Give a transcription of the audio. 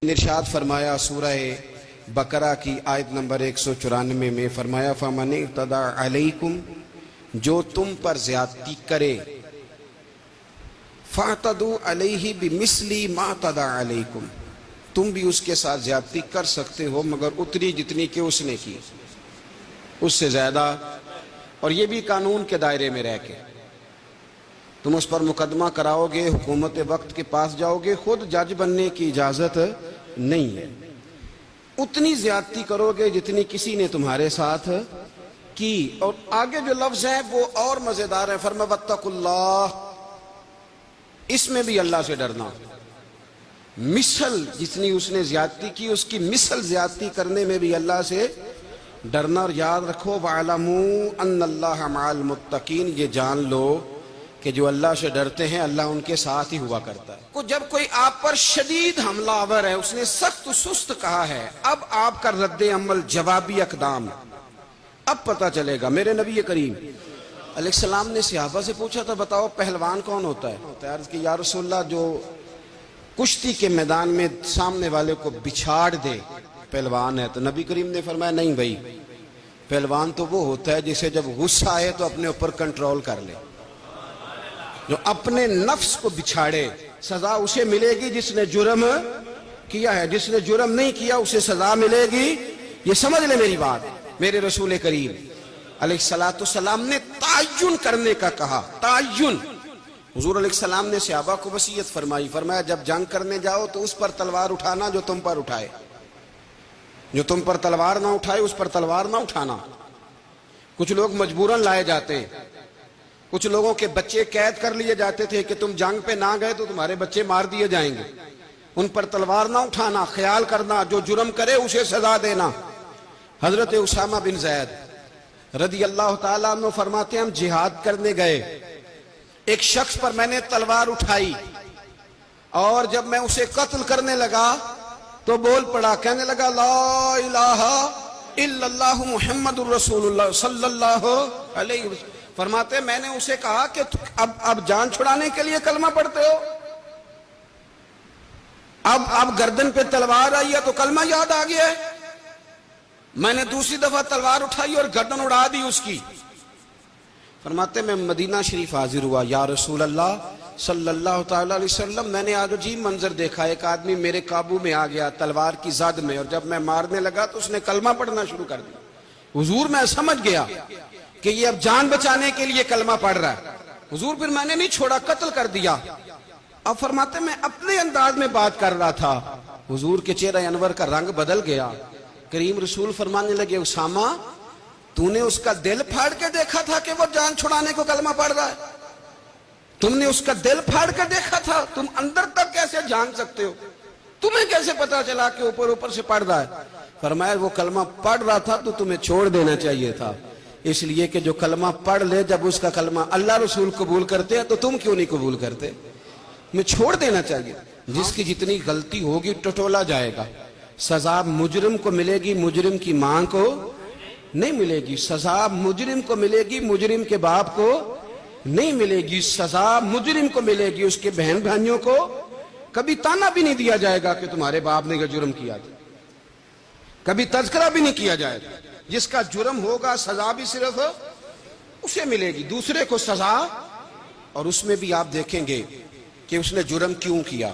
ارشاد فرمایا سورہ بقرہ کی آیت نمبر 194 میں فرمایا فَمَنِ اعْتَدَىٰ عَلَيْكُمْ جو تم پر زیادتی کرے فَاعْتَدُوا عَلَيْهِ بِمِثْلِ مَا اعْتَدَىٰ عَلَيْكُمْ تم بھی اس کے ساتھ زیادتی کر سکتے ہو مگر اتنی جتنی کہ اس نے کی، اس سے زیادہ، اور یہ بھی قانون کے دائرے میں رہ کے تم اس پر مقدمہ کراؤ گے، حکومت وقت کے پاس جاؤ گے، خود جج بننے کی اجازت نہیں ہے، اتنی زیادتی کرو گے جتنی کسی نے تمہارے ساتھ کی۔ اور آگے جو لفظ ہیں وہ اور مزیدار ہیں، فرمایا وَاتَّقُوا اللَّهَ، اس میں بھی اللہ سے ڈرنا، مثل جتنی اس نے زیادتی کی اس کی مثل زیادتی کرنے میں بھی اللہ سے ڈرنا۔ اور یاد رکھو وَاعْلَمُوا أَنَّ اللَّهَ مَعَ الْمُتَّقِينَ، یہ جان لو کہ جو اللہ سے ڈرتے ہیں اللہ ان کے ساتھ ہی ہوا کرتا ہے۔ جب کوئی آپ پر شدید حملہ آور ہے، اس نے سخت سست کہا ہے، اب آپ کا رد عمل جوابی اقدام، اب پتہ چلے گا۔ میرے نبی کریم علیہ السلام نے صحابہ سے پوچھا تھا بتاؤ پہلوان کون ہوتا ہے؟ عرض کہ یا رسول اللہ جو کشتی کے میدان میں سامنے والے کو بچھاڑ دے پہلوان ہے۔ تو نبی کریم نے فرمایا نہیں بھائی، پہلوان تو وہ ہوتا ہے جسے جب غصہ آئے تو اپنے اوپر کنٹرول کر لے، جو اپنے نفس کو بچھاڑے۔ سزا اسے ملے گی جس نے جرم کیا ہے، جس نے جرم نہیں کیا اسے سزا ملے گی، یہ سمجھ لے میری بات۔ میرے رسول کریم علیہ السلام نے تعین کرنے کا کہا، تعین۔ حضور علیہ السلام نے صحابہ کو وصیت فرمائی، فرمایا جب جنگ کرنے جاؤ تو اس پر تلوار اٹھانا جو تم پر اٹھائے، جو تم پر تلوار نہ اٹھائے اس پر تلوار نہ اٹھانا۔ کچھ لوگ مجبوراً لائے جاتے، کچھ لوگوں کے بچے قید کر لیے جاتے تھے کہ تم جنگ پہ نہ گئے تو تمہارے بچے مار دیے جائیں گے، ان پر تلوار نہ اٹھانا، خیال کرنا جو جرم کرے اسے سزا دینا۔ حضرت اسامہ بن زید رضی اللہ تعالیٰ عنہ فرماتے ہیں ہم جہاد کرنے گئے، ایک شخص پر میں نے تلوار اٹھائی اور جب میں اسے قتل کرنے لگا تو بول پڑا، کہنے لگا لا الہ الا اللہ محمد الرسول اللہ صلی اللہ علیہ وسلم۔ فرماتے میں نے اسے کہا کہ اب جان چھڑانے کے لیے کلمہ پڑھتے ہو، اب گردن پہ تلوار آئی ہے تو کلمہ یاد آ گیا ہے۔ میں نے دوسری دفعہ تلوار اٹھائی اور گردن اڑا دی اس کی۔ فرماتے میں مدینہ شریف حاضر ہوا، یا رسول اللہ صلی اللہ تعالی علیہ وسلم میں نے آج عجیب منظر دیکھا، ایک آدمی میرے قابو میں آ گیا تلوار کی زد میں، اور جب میں مارنے لگا تو اس نے کلمہ پڑھنا شروع کر دیا۔ حضور میں سمجھ گیا کہ یہ اب جان بچانے کے لیے کلمہ پڑھ رہا ہے۔ حضور پھر میں نے نہیں چھوڑا، قتل کر دیا۔ اب فرماتے میں اپنے انداز میں بات کر رہا تھا، حضور کے چہرہ انور کا رنگ بدل گیا۔ کریم رسول فرمانے لگے اسامہ تو نے اس کا دل پھاڑ کے دیکھا تھا کہ وہ جان چھڑانے کو کلمہ پڑھ رہا ہے؟ تم نے اس کا دل پھاڑ کے دیکھا تھا؟ تم اندر تک کیسے جان سکتے ہو؟ تمہیں کیسے پتا چلا کہ اوپر سے پڑھ رہا ہے؟ فرمایا وہ کلمہ پڑھ رہا تھا تو تمہیں چھوڑ دینا چاہیے تھا، اس لیے کہ جو کلمہ پڑھ لے جب اس کا کلمہ اللہ رسول قبول کرتے ہیں تو تم کیوں نہیں قبول کرتے؟ میں چھوڑ دینا چاہیے۔ جس کی جتنی غلطی ہوگی ٹٹولا جائے گا، سزا مجرم کو ملے گی، مجرم کی ماں کو نہیں ملے گی، سزا مجرم کو ملے گی، مجرم کے باپ کو نہیں ملے گی، سزا مجرم کو ملے گی، اس کے بہن بھائیوں کو کبھی تانا بھی نہیں دیا جائے گا کہ تمہارے باپ نے یہ جرم کیا تھا، کبھی تذکرہ بھی نہیں کیا جائے گا۔ جس کا جرم ہوگا سزا بھی صرف اسے ملے گی، دوسرے کو سزا، اور اس میں بھی آپ دیکھیں گے کہ اس نے جرم کیوں کیا۔